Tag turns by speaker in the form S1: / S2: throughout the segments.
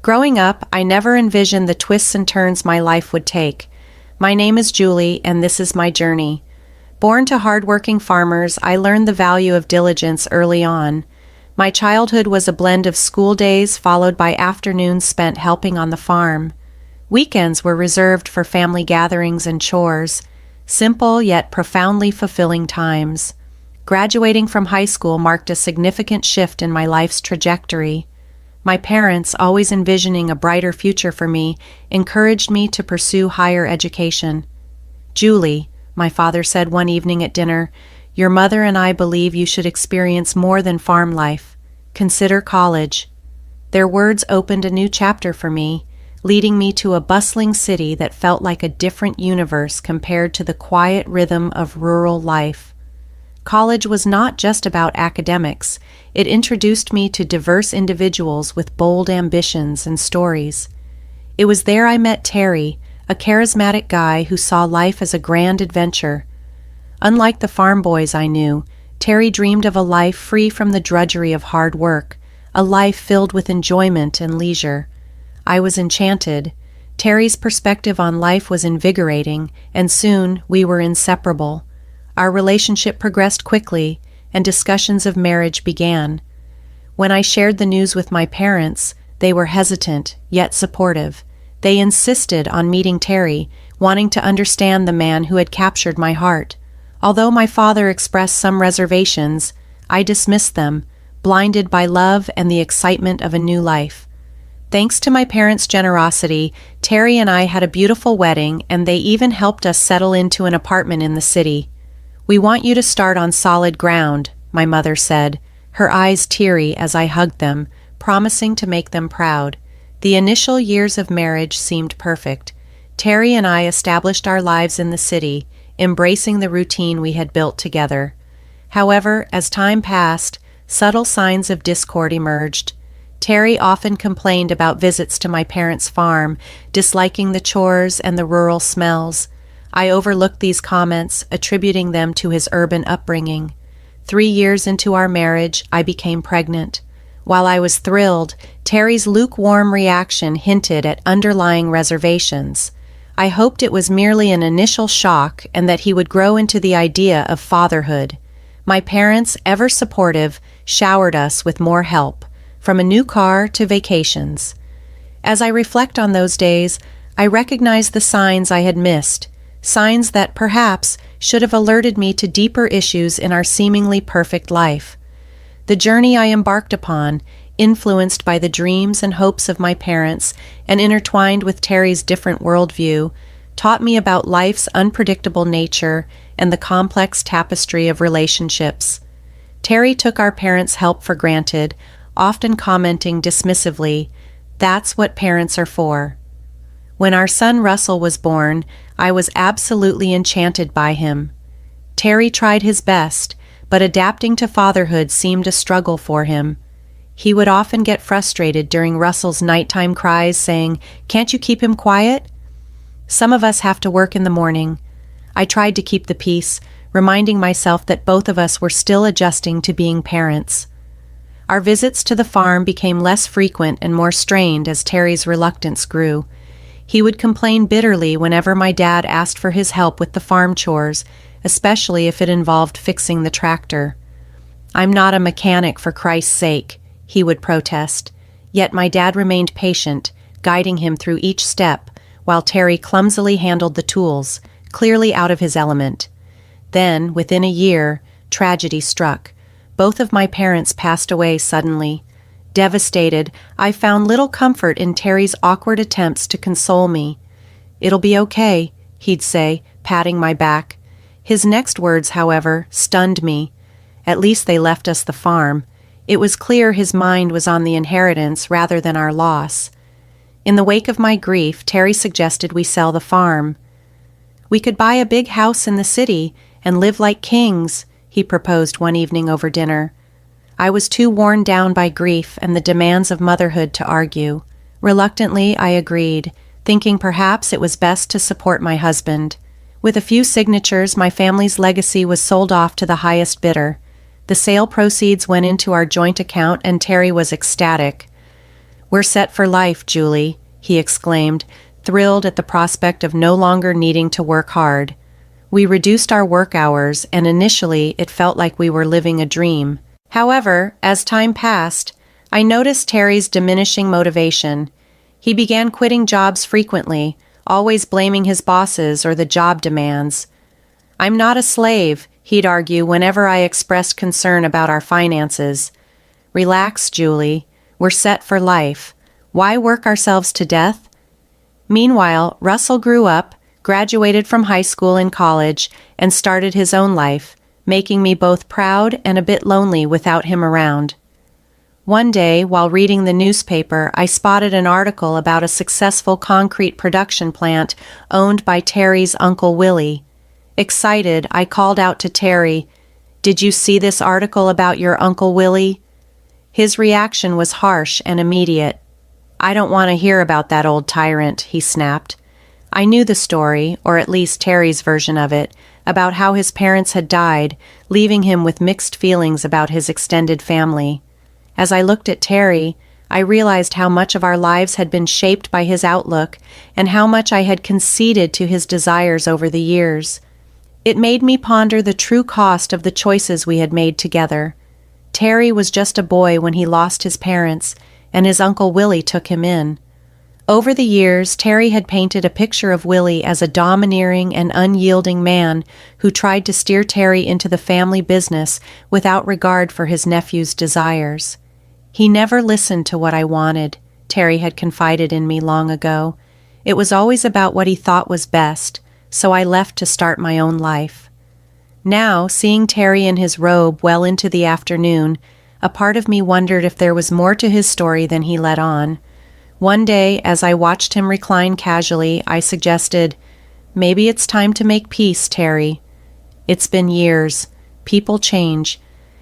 S1: Growing up, I never envisioned the twists and turns my life would take. My name is Julie, and this is my journey. Born to hardworking farmers, I learned the value of diligence early on. My childhood was a blend of school days followed by afternoons spent helping on the farm. Weekends were reserved for family gatherings and chores, simple yet profoundly fulfilling times. Graduating from high school marked a significant shift in my life's trajectory. My parents, always envisioning a brighter future for me, encouraged me to pursue higher education. "Julie," my father said one evening at dinner, "your mother and I believe you should experience more than farm life. Consider college." Their words opened a new chapter for me, leading me to a bustling city that felt like a different universe compared to the quiet rhythm of rural life. College was not just about academics. It introduced me to diverse individuals with bold ambitions and stories. It was there I met Terry, a charismatic guy who saw life as a grand adventure. Unlike the farm boys I knew, Terry dreamed of a life free from the drudgery of hard work, a life filled with enjoyment and leisure. I was enchanted. Terry's perspective on life was invigorating, and soon we were inseparable. Our relationship progressed quickly, and discussions of marriage began. When I shared the news with my parents, they were hesitant, yet supportive. They insisted on meeting Terry, wanting to understand the man who had captured my heart. Although my father expressed some reservations, I dismissed them, blinded by love and the excitement of a new life. Thanks to my parents' generosity, Terry and I had a beautiful wedding, and they even helped us settle into an apartment in the city. "We want you to start on solid ground," my mother said, her eyes teary as I hugged them, promising to make them proud. The initial years of marriage seemed perfect. Terry and I established our lives in the city, embracing the routine we had built together. However, as time passed, subtle signs of discord emerged. Terry often complained about visits to my parents' farm, disliking the chores and the rural smells. I overlooked these comments, attributing them to his urban upbringing. 3 years into our marriage, I became pregnant. While I was thrilled, Terry's lukewarm reaction hinted at underlying reservations. I hoped it was merely an initial shock and that he would grow into the idea of fatherhood. My parents, ever supportive, showered us with more help, from a new car to vacations. As I reflect on those days, I recognize the signs I had missed, signs that perhaps should have alerted me to deeper issues in our seemingly perfect life. The journey I embarked upon, influenced by the dreams and hopes of my parents and intertwined with Terry's different worldview, taught me about life's unpredictable nature and the complex tapestry of relationships. Terry took our parents' help for granted, often commenting dismissively, "That's what parents are for." When our son Russell was born, I was absolutely enchanted by him. Terry tried his best, but adapting to fatherhood seemed a struggle for him. He would often get frustrated during Russell's nighttime cries, saying, "Can't you keep him quiet?" Some of us have to work in the morning. I tried to keep the peace, reminding myself that both of us were still adjusting to being parents. Our visits to the farm became less frequent and more strained as Terry's reluctance grew. He would complain bitterly whenever my dad asked for his help with the farm chores, especially if it involved fixing the tractor. "I'm not a mechanic, for Christ's sake," he would protest. Yet my dad remained patient, guiding him through each step, while Terry clumsily handled the tools, clearly out of his element. Then, within a year, tragedy struck. Both of my parents passed away suddenly. Devastated, I found little comfort in Terry's awkward attempts to console me. "It'll be okay," he'd say, patting my back. His next words, however, stunned me. At least they left us the farm. It was clear his mind was on the inheritance rather than our loss. In the wake of my grief, Terry suggested we sell the farm. "We could buy a big house in the city and live like kings," he proposed one evening over dinner. I was too worn down by grief and the demands of motherhood to argue. Reluctantly, I agreed, thinking perhaps it was best to support my husband. With a few signatures, my family's legacy was sold off to the highest bidder. The sale proceeds went into our joint account, and Terry was ecstatic. "We're set for life, Julie," he exclaimed, thrilled at the prospect of no longer needing to work hard. We reduced our work hours, and initially it felt like we were living a dream. However, as time passed, I noticed Terry's diminishing motivation. He began quitting jobs frequently, always blaming his bosses or the job demands. "I'm not a slave," he'd argue whenever I expressed concern about our finances. "Relax, Julie. We're set for life. Why work ourselves to death?" Meanwhile, Russell grew up, graduated from high school and college, and started his own life, making me both proud and a bit lonely without him around. One day, while reading the newspaper, I spotted an article about a successful concrete production plant owned by Terry's Uncle Willie. Excited, I called out to Terry, "Did you see this article about your Uncle Willie?" His reaction was harsh and immediate. "I don't want to hear about that old tyrant," he snapped. I knew the story, or at least Terry's version of it, about how his parents had died, leaving him with mixed feelings about his extended family. As I looked at Terry, I realized how much of our lives had been shaped by his outlook and how much I had conceded to his desires over the years. It made me ponder the true cost of the choices we had made together. Terry was just a boy when he lost his parents, and his Uncle Willie took him in. Over the years, Terry had painted a picture of Willie as a domineering and unyielding man who tried to steer Terry into the family business without regard for his nephew's desires. "He never listened to what I wanted," Terry had confided in me long ago. "It was always about what he thought was best, so I left to start my own life." Now, seeing Terry in his robe well into the afternoon, a part of me wondered if there was more to his story than he let on. One day, as I watched him recline casually, I suggested, "Maybe it's time to make peace, Terry." "It's been years. People change."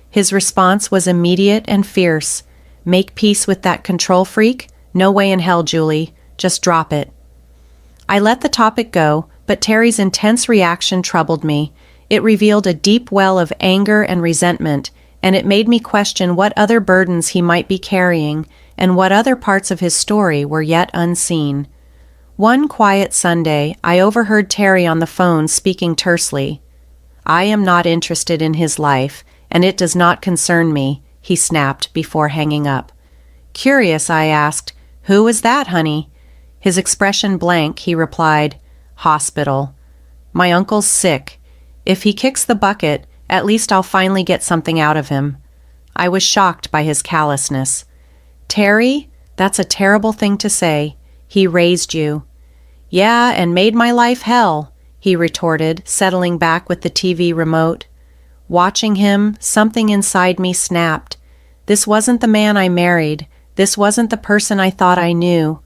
S1: His response was immediate and fierce. "Make peace with that control freak? No way in hell, Julie. Just drop it." I let the topic go, but Terry's intense reaction troubled me. It revealed a deep well of anger and resentment, and it made me question what other burdens he might be carrying and what other parts of his story were yet unseen. One quiet Sunday, I overheard Terry on the phone speaking tersely. "I am not interested in his life, and it does not concern me," he snapped before hanging up. Curious, I asked, "Who is that, honey?" His expression blank, he replied, "Hospital. My uncle's sick. If he kicks the bucket, at least I'll finally get something out of him." I was shocked by his callousness. "Terry, that's a terrible thing to say. He raised you." "Yeah, and made my life hell," he retorted, settling back with the TV remote. Watching him, something inside me snapped. This wasn't the man I married. This wasn't the person I thought I knew.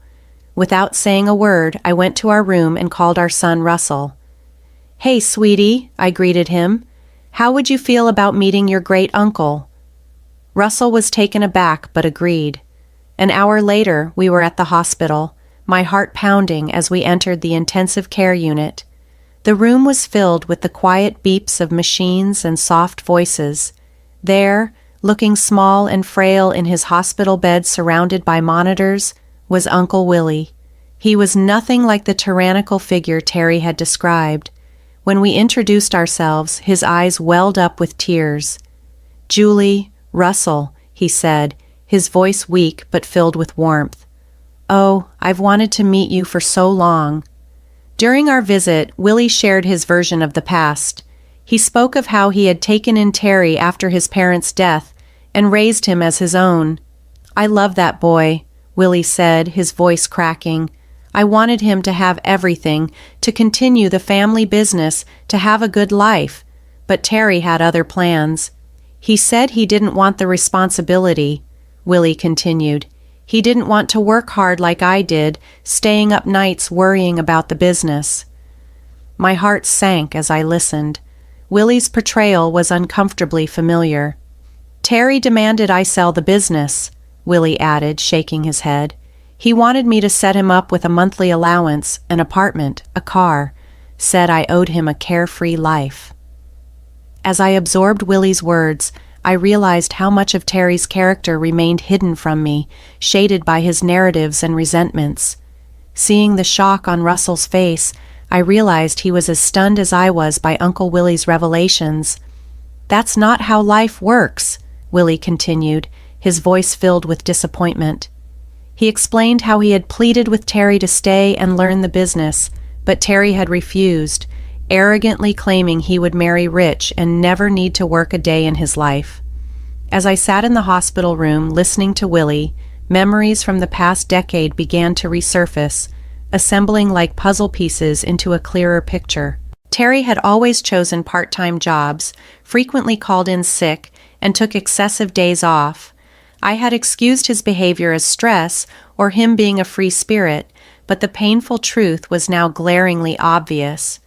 S1: Without saying a word, I went to our room and called our son Russell. "Hey, sweetie," I greeted him. "How would you feel about meeting your great-uncle?" Russell was taken aback but agreed. An hour later, we were at the hospital, my heart pounding as we entered the intensive care unit. The room was filled with the quiet beeps of machines and soft voices. There, looking small and frail in his hospital bed surrounded by monitors, was Uncle Willie. He was nothing like the tyrannical figure Terry had described. When we introduced ourselves, his eyes welled up with tears. "Julie, Russell," he said, his voice weak but filled with warmth. "Oh, I've wanted to meet you for so long." During our visit, Willie shared his version of the past. He spoke of how he had taken in Terry after his parents' death and raised him as his own. "I love that boy," Willie said, his voice cracking. "I wanted him to have everything, to continue the family business, to have a good life. But Terry had other plans. He said he didn't want the responsibility," Willie continued. "He didn't want to work hard like I did, staying up nights worrying about the business." My heart sank as I listened. Willie's portrayal was uncomfortably familiar. "Terry demanded I sell the business," Willie added, shaking his head. "He wanted me to set him up with a monthly allowance, an apartment, a car. Said I owed him a carefree life." As I absorbed Willie's words, I realized how much of Terry's character remained hidden from me, shaded by his narratives and resentments. Seeing the shock on Russell's face, I realized he was as stunned as I was by Uncle Willie's revelations. "That's not how life works," Willie continued, his voice filled with disappointment. He explained how he had pleaded with Terry to stay and learn the business, but Terry had refused, arrogantly claiming he would marry rich and never need to work a day in his life. As I sat in the hospital room listening to Willie, memories from the past decade began to resurface, assembling like puzzle pieces into a clearer picture. Terry had always chosen part-time jobs, frequently called in sick, and took excessive days off. I had excused his behavior as stress or him being a free spirit, but the painful truth was now glaringly obvious.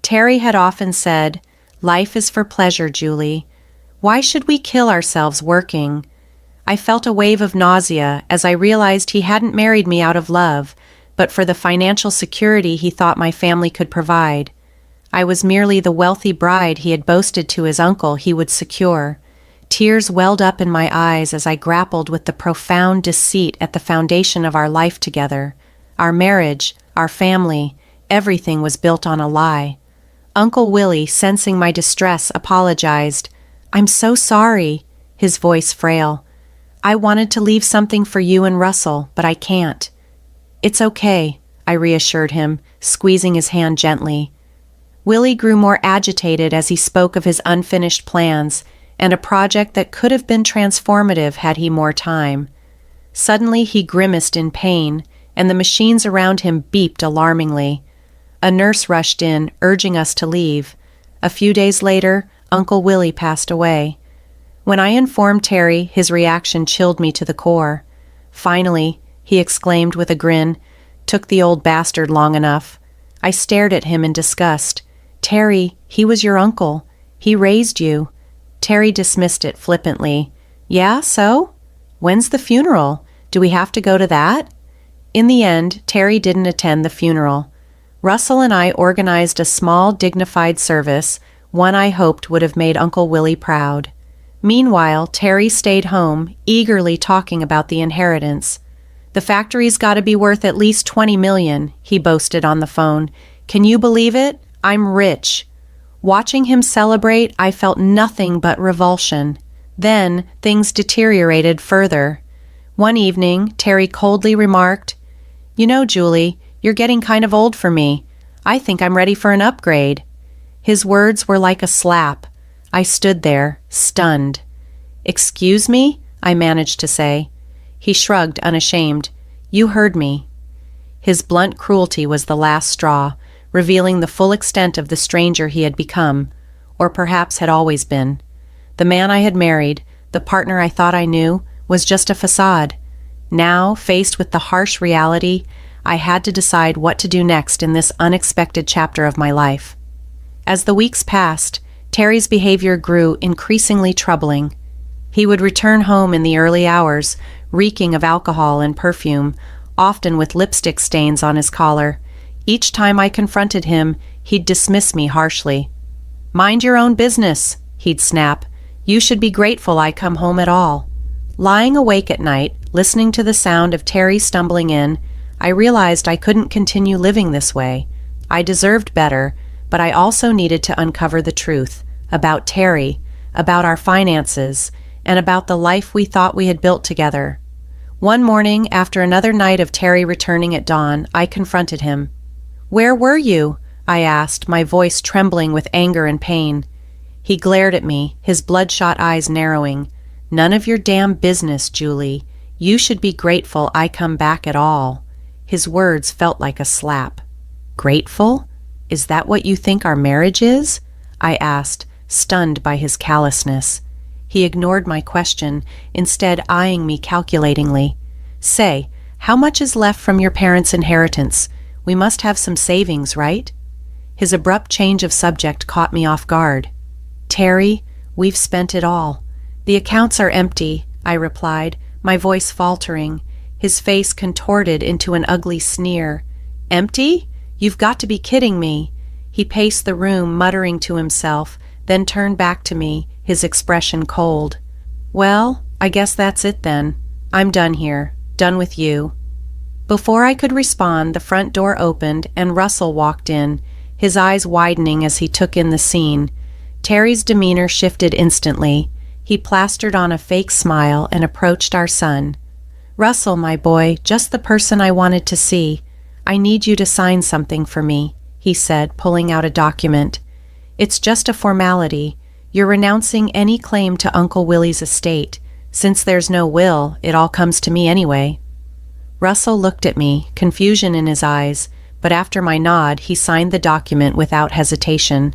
S1: Terry had often said, "Life is for pleasure, Julie. Why should we kill ourselves working?" I felt a wave of nausea as I realized he hadn't married me out of love, but for the financial security he thought my family could provide. I was merely the wealthy bride he had boasted to his uncle he would secure. Tears welled up in my eyes as I grappled with the profound deceit at the foundation of our life together. Our marriage, our family, everything was built on a lie. Uncle Willie, sensing my distress, apologized. "I'm so sorry," his voice frail. "I wanted to leave something for you and Russell, but I can't." "It's okay," I reassured him, squeezing his hand gently. Willie grew more agitated as he spoke of his unfinished plans and a project that could have been transformative had he more time. Suddenly he grimaced in pain, and the machines around him beeped alarmingly. A nurse rushed in, urging us to leave. A few days later, Uncle Willie passed away. When I informed Terry, his reaction chilled me to the core. "Finally," he exclaimed with a grin, "took the old bastard long enough." I stared at him in disgust. "Terry, he was your uncle. He raised you." Terry dismissed it flippantly. "Yeah, so? When's the funeral? Do we have to go to that?" In the end, Terry didn't attend the funeral. Russell and I organized a small, dignified service, one I hoped would have made Uncle Willie proud. Meanwhile, Terry stayed home, eagerly talking about the inheritance. "The factory's got to be worth at least $20 million, he boasted on the phone. "Can you believe it? I'm rich." Watching him celebrate, I felt nothing but revulsion. Then, things deteriorated further. One evening, Terry coldly remarked, "You know, Julie, you're getting kind of old for me. I think I'm ready for an upgrade." His words were like a slap. I stood there, stunned. "Excuse me?" I managed to say. He shrugged, unashamed. "You heard me." His blunt cruelty was the last straw, revealing the full extent of the stranger he had become, or perhaps had always been. The man I had married, the partner I thought I knew, was just a facade. Now, faced with the harsh reality, I had to decide what to do next in this unexpected chapter of my life. As the weeks passed, Terry's behavior grew increasingly troubling. He would return home in the early hours, reeking of alcohol and perfume, often with lipstick stains on his collar. Each time I confronted him, he'd dismiss me harshly. "Mind your own business," he'd snap. "You should be grateful I come home at all." Lying awake at night, listening to the sound of Terry stumbling in, I realized I couldn't continue living this way. I deserved better, but I also needed to uncover the truth about Terry, about our finances, and about the life we thought we had built together. One morning, after another night of Terry returning at dawn, I confronted him. "Where were you?" I asked, my voice trembling with anger and pain. He glared at me, his bloodshot eyes narrowing. "None of your damn business, Julie. You should be grateful I come back at all." His words felt like a slap. "Grateful? Is that what you think our marriage is?" I asked, stunned by his callousness. He ignored my question, instead eyeing me calculatingly. "Say, how much is left from your parents' inheritance? We must have some savings, right?" His abrupt change of subject caught me off guard. "Terry, we've spent it all. The accounts are empty," I replied, my voice faltering. His face contorted into an ugly sneer. "Empty? You've got to be kidding me." He paced the room, muttering to himself, then turned back to me, his expression cold. "Well, I guess that's it then. I'm done here. Done with you." Before I could respond, the front door opened and Russell walked in, his eyes widening as he took in the scene. Terry's demeanor shifted instantly. He plastered on a fake smile and approached our son. "Russell, my boy, just the person I wanted to see. I need you to sign something for me," he said, pulling out a document. "It's just a formality. You're renouncing any claim to Uncle Willie's estate. Since there's no will, it all comes to me anyway." Russell looked at me, confusion in his eyes, but after my nod, he signed the document without hesitation.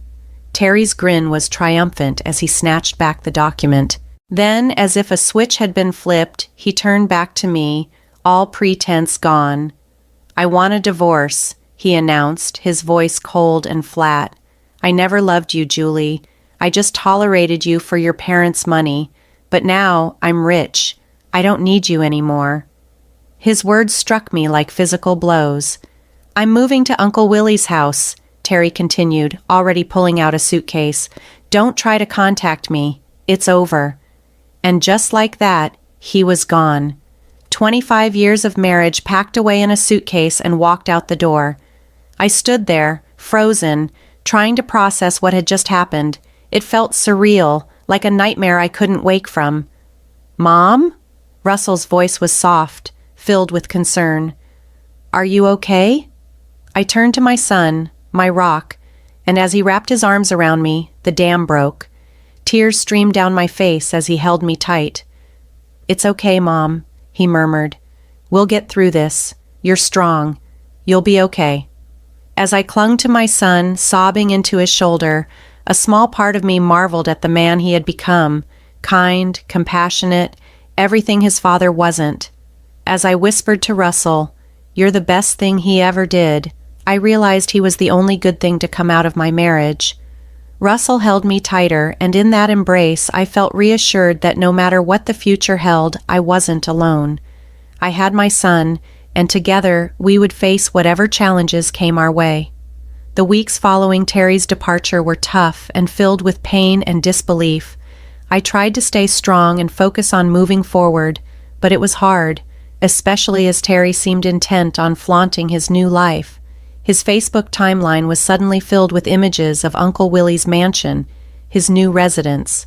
S1: Terry's grin was triumphant as he snatched back the document. Then, as if a switch had been flipped, he turned back to me, all pretense gone. "I want a divorce," he announced, his voice cold and flat. "I never loved you, Julie. I just tolerated you for your parents' money. But now I'm rich. I don't need you anymore." His words struck me like physical blows. "I'm moving to Uncle Willie's house," Terry continued, already pulling out a suitcase. "Don't try to contact me. It's over." And just like that, he was gone. 25 years of marriage packed away in a suitcase and walked out the door. I stood there, frozen, trying to process what had just happened. It felt surreal, like a nightmare I couldn't wake from. "Mom?" Russell's voice was soft, filled with concern. "Are you okay?" I turned to my son, my rock, and as he wrapped his arms around me, the dam broke. Tears streamed down my face as he held me tight. "It's okay, Mom," he murmured. "We'll get through this. You're strong. You'll be okay." As I clung to my son, sobbing into his shoulder, a small part of me marveled at the man he had become, kind, compassionate, everything his father wasn't. As I whispered to Russell, "You're the best thing he ever did," I realized he was the only good thing to come out of my marriage. Russell held me tighter, and in that embrace I felt reassured that no matter what the future held, I wasn't alone. I had my son, and together we would face whatever challenges came our way. The weeks following Terry's departure were tough and filled with pain and disbelief. I tried to stay strong and focus on moving forward, but it was hard, especially as Terry seemed intent on flaunting his new life. His Facebook timeline was suddenly filled with images of Uncle Willie's mansion, his new residence.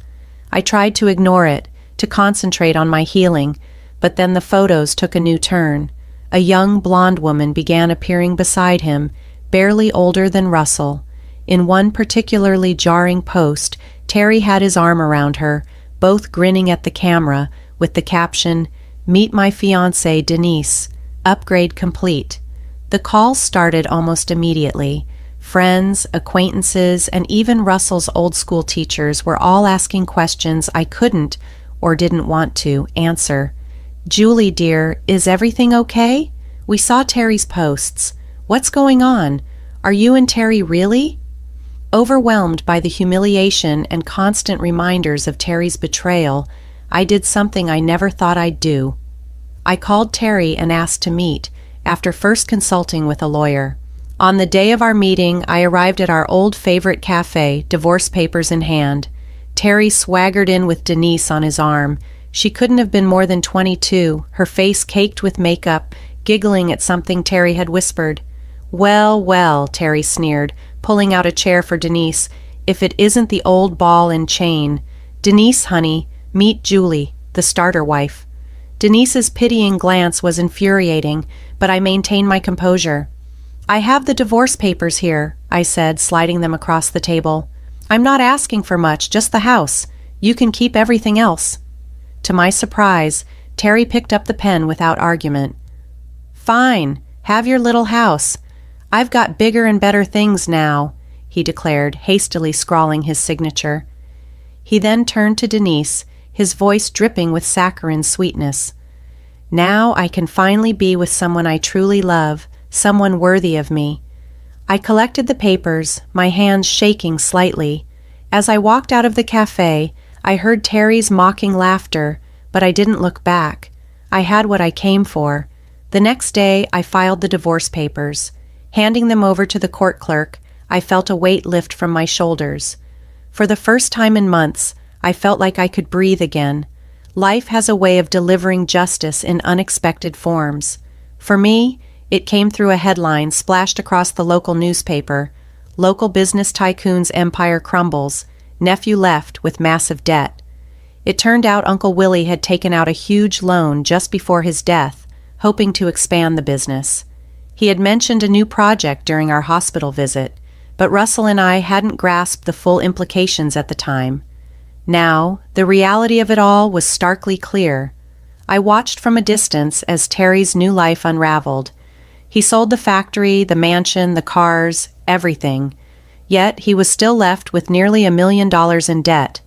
S1: I tried to ignore it, to concentrate on my healing, but then the photos took a new turn. A young blonde woman began appearing beside him, barely older than Russell. In one particularly jarring post, Terry had his arm around her, both grinning at the camera, with the caption, "Meet my fiancée, Denise. Upgrade complete." The calls started almost immediately. Friends, acquaintances, and even Russell's old school teachers were all asking questions I couldn't, or didn't want to, answer. "Julie, dear, is everything okay? We saw Terry's posts. What's going on? Are you and Terry really?" Overwhelmed by the humiliation and constant reminders of Terry's betrayal, I did something I never thought I'd do. I called Terry and asked to meet, after first consulting with a lawyer. On the day of our meeting, I arrived at our old favorite cafe, divorce papers in hand. Terry swaggered in with Denise on his arm. She couldn't have been more than 22, her face caked with makeup, giggling at something Terry had whispered. "Well, well," Terry sneered, pulling out a chair for Denise, "if it isn't the old ball and chain. Denise, honey, meet Julie, the starter wife." Denise's pitying glance was infuriating, but I maintained my composure. "I have the divorce papers here," I said, sliding them across the table. "I'm not asking for much, just the house. You can keep everything else." To my surprise, Terry picked up the pen without argument. "Fine, have your little house. I've got bigger and better things now," he declared, hastily scrawling his signature. He then turned to Denise, his voice dripping with saccharine sweetness. "Now I can finally be with someone I truly love, someone worthy of me." I collected the papers, my hands shaking slightly. As I walked out of the cafe, I heard Terry's mocking laughter, but I didn't look back. I had what I came for. The next day, I filed the divorce papers. Handing them over to the court clerk, I felt a weight lift from my shoulders. For the first time in months, I felt like I could breathe again. Life has a way of delivering justice in unexpected forms. For me, it came through a headline splashed across the local newspaper. Local business tycoon's empire crumbles. Nephew left with massive debt. It turned out Uncle Willie had taken out a huge loan just before his death, hoping to expand the business. He had mentioned a new project during our hospital visit, but Russell and I hadn't grasped the full implications at the time. Now, the reality of it all was starkly clear. I watched from a distance as Terry's new life unraveled. He sold the factory, the mansion, the cars, everything. Yet he was still left with nearly $1 million in debt.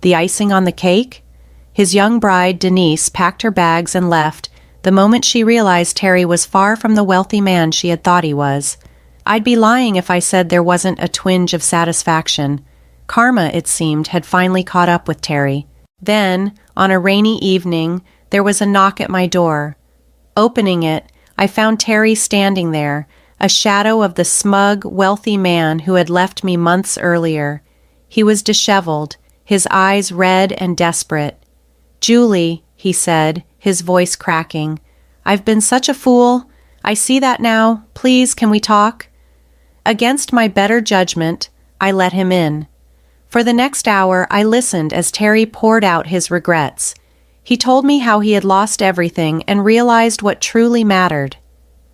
S1: The icing on the cake? His young bride, Denise, packed her bags and left the moment she realized Terry was far from the wealthy man she had thought he was. I'd be lying if I said there wasn't a twinge of satisfaction. Karma, it seemed, had finally caught up with Terry. Then, on a rainy evening, there was a knock at my door. Opening it, I found Terry standing there, a shadow of the smug, wealthy man who had left me months earlier. He was disheveled, his eyes red and desperate. "Julie," he said, his voice cracking, "I've been such a fool. I see that now. Please, can we talk?" Against my better judgment, I let him in. For the next hour, I listened as Terry poured out his regrets. He told me how he had lost everything and realized what truly mattered.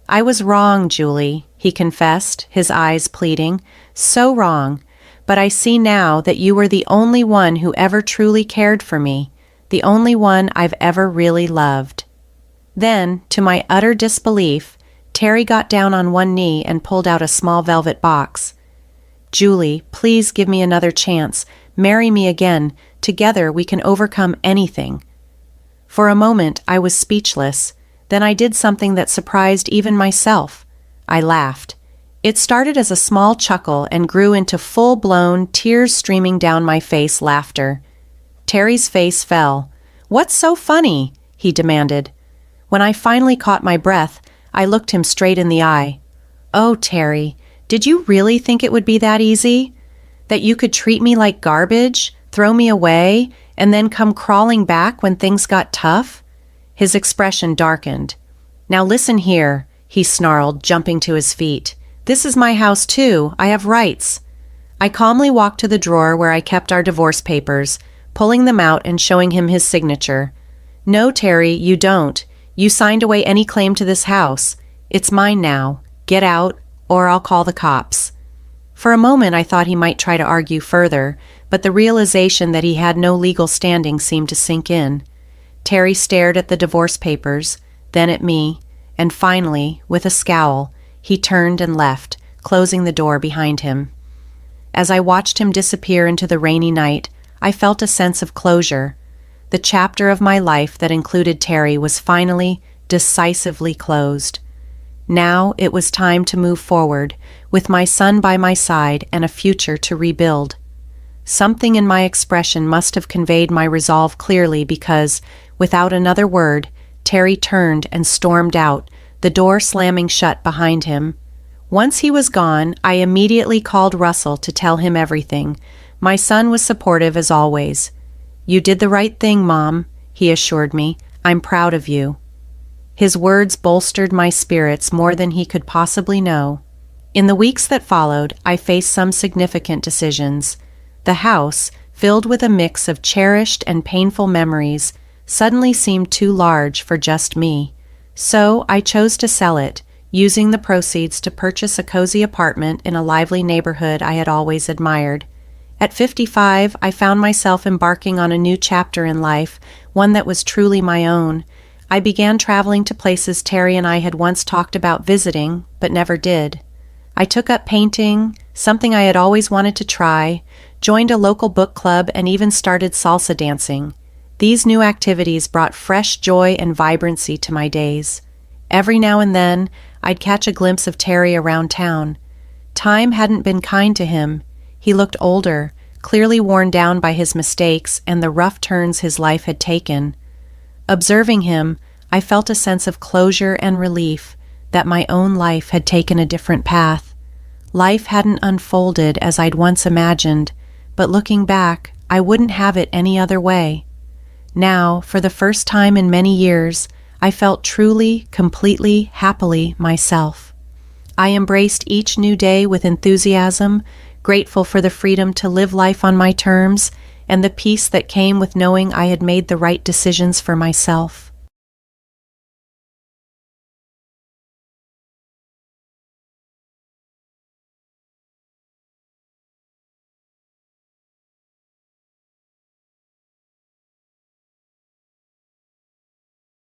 S1: "I was wrong, Julie," he confessed, his eyes pleading. "So wrong. But I see now that you were the only one who ever truly cared for me, the only one I've ever really loved." Then, to my utter disbelief, Terry got down on one knee and pulled out a small velvet box. "Julie, please give me another chance. Marry me again. Together we can overcome anything." For a moment, I was speechless. Then I did something that surprised even myself. I laughed. It started as a small chuckle and grew into full-blown, tears streaming down my face laughter. Terry's face fell. "What's so funny?" he demanded. When I finally caught my breath, I looked him straight in the eye. "Oh, Terry, did you really think it would be that easy? That you could treat me like garbage, throw me away, and then come crawling back when things got tough?" His expression darkened. "Now listen here," he snarled, jumping to his feet. "This is my house too. I have rights." I calmly walked to the drawer where I kept our divorce papers, pulling them out and showing him his signature. "No, Terry, you don't. You signed away any claim to this house. It's mine now. Get out, or I'll call the cops." For a moment I thought he might try to argue further, but the realization that he had no legal standing seemed to sink in. Terry stared at the divorce papers, then at me, and finally, with a scowl, he turned and left, closing the door behind him. As I watched him disappear into the rainy night, I felt a sense of closure. The chapter of my life that included Terry was finally, decisively closed. Now it was time to move forward, with my son by my side and a future to rebuild. Something in my expression must have conveyed my resolve clearly because, without another word, Terry turned and stormed out, the door slamming shut behind him. Once he was gone, I immediately called Russell to tell him everything. My son was supportive as always. "You did the right thing, Mom," he assured me. "I'm proud of you." His words bolstered my spirits more than he could possibly know. In the weeks that followed, I faced some significant decisions. The house, filled with a mix of cherished and painful memories, suddenly seemed too large for just me. So I chose to sell it, using the proceeds to purchase a cozy apartment in a lively neighborhood I had always admired. At 55, I found myself embarking on a new chapter in life, one that was truly my own. I began traveling to places Terry and I had once talked about visiting, but never did. I took up painting, something I had always wanted to try, joined a local book club, and even started salsa dancing. These new activities brought fresh joy and vibrancy to my days. Every now and then, I'd catch a glimpse of Terry around town. Time hadn't been kind to him. He looked older, clearly worn down by his mistakes and the rough turns his life had taken. Observing him, I felt a sense of closure and relief that my own life had taken a different path. Life hadn't unfolded as I'd once imagined, but looking back, I wouldn't have it any other way. Now, for the first time in many years, I felt truly, completely, happily myself. I embraced each new day with enthusiasm, grateful for the freedom to live life on my terms and the peace that came with knowing I had made the right decisions for myself.